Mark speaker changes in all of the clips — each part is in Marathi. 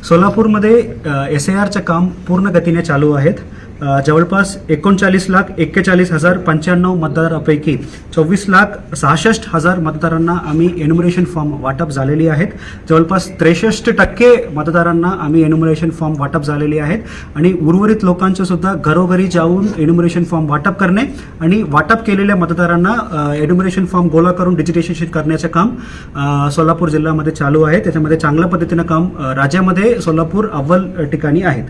Speaker 1: सोलापूरमध्ये SIRचं काम पूर्ण गतीने चालू आहेत. जवळपास 39,41,095 मतदारांपैकी 24,66,000 मतदारांना आम्ही एन्युमरेशन फॉर्म वाटप झालेली आहेत. जवळपास 63% मतदारांना आम्ही एन्युमरेशन फॉर्म वाटप झालेली आहेत आणि उर्वरित लोकांचं सुद्धा घरोघरी जाऊन एन्युमरेशन फॉर्म वाटप करणे आणि वाटप केलेल्या मतदारांना एन्युमरेशन फॉर्म गोळा करून डिजिटायझेशन करण्याचे काम सोलापूर जिल्ह्यामध्ये चालू आहे. त्याच्यामध्ये चांगल्या पद्धतीनं काम राज्यामध्ये सोलापूर अव्वल ठिकाणी आहेत.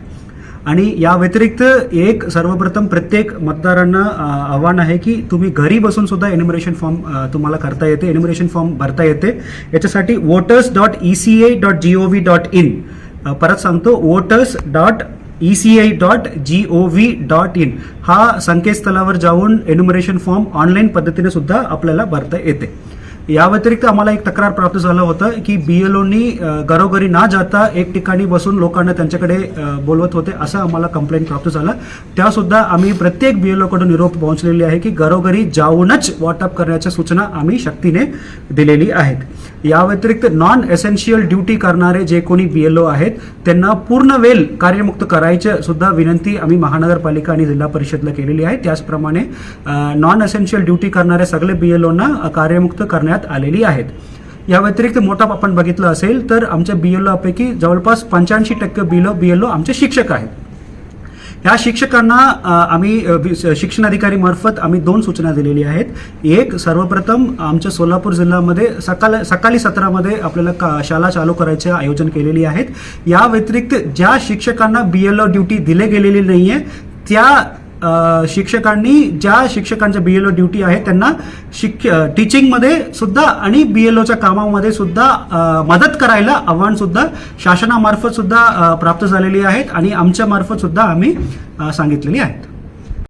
Speaker 1: आणि या व्यतिरिक्त एक सर्वप्रथम प्रत्येक मतदारांना आव्हान आहे की तुम्ही घरी बसून सुद्धा एन्युमरेशन फॉर्म तुम्हाला करता येते, एन्युमरेशन फॉर्म भरता येते. याच्यासाठी voters.eca.gov.in परत सांगतो voters.eca.gov.in हा संकेतस्थळावर जाऊन एन्युमरेशन फॉर्म ऑनलाईन पद्धतीने सुद्धा आपल्याला भरता येते. या व्यतिरिक्त आम्हाला एक तक्रार प्राप्त झालं होतं की BLOनी घरोघरी न जाता एक ठिकाणी बसून लोकांना त्यांच्याकडे बोलवत होते, असं आम्हाला कंप्लेंट प्राप्त झालं. त्यासुद्धा आम्ही प्रत्येक BLOकडून निरोप पोहोचलेली आहे की घरोघरी जाऊनच वाटप करण्याच्या सूचना आम्ही सक्तीने दिलेली आहेत. या व्यतिरिक्त नॉन एसेन्शियल ड्युटी करणारे जे कोणी BLO आहेत त्यांना पूर्ण वेळ कार्यमुक्त करायचं सुद्धा विनंती आम्ही महानगरपालिका आणि जिल्हा परिषदला केलेली आहे. त्याचप्रमाणे नॉन एसेन्शियल ड्युटी करणारे सगळे BLOना कार्यमुक्त करण्यात आलेली आहेत. या व्यतिरिक्त मोठा आपण बघितलं असेल तर आमच्या BLO पैकी जवळपास 85% BLO आमचे शिक्षक आहेत. या शिक्षकांना आम्ही शिक्षण अधिकारी मार्फत आम्ही 2 सूचना दिलेली आहेत. एक, सर्वप्रथम आमच्या सोलापूर जिल्ह्यामध्ये सकाळी सत्रामध्ये आपल्याला शाळा चालू करायचे आयोजन केलेली आहेत. या व्यतिरिक्त ज्या शिक्षकांना BLO ड्युटी दिले गेलेली नाहीये त्या शिक्षकांनी ज्या शिक्षकांच्या BLO ड्युटी आहे त्यांना टीचिंगमध्ये सुद्धा आणि BLOच्या कामामध्ये सुद्धा मदत करायला आव्हान सुद्धा शासनामार्फत सुद्धा प्राप्त झालेली आहेत आणि आमच्या मार्फत सुद्धा आम्ही सांगितलेली आहेत.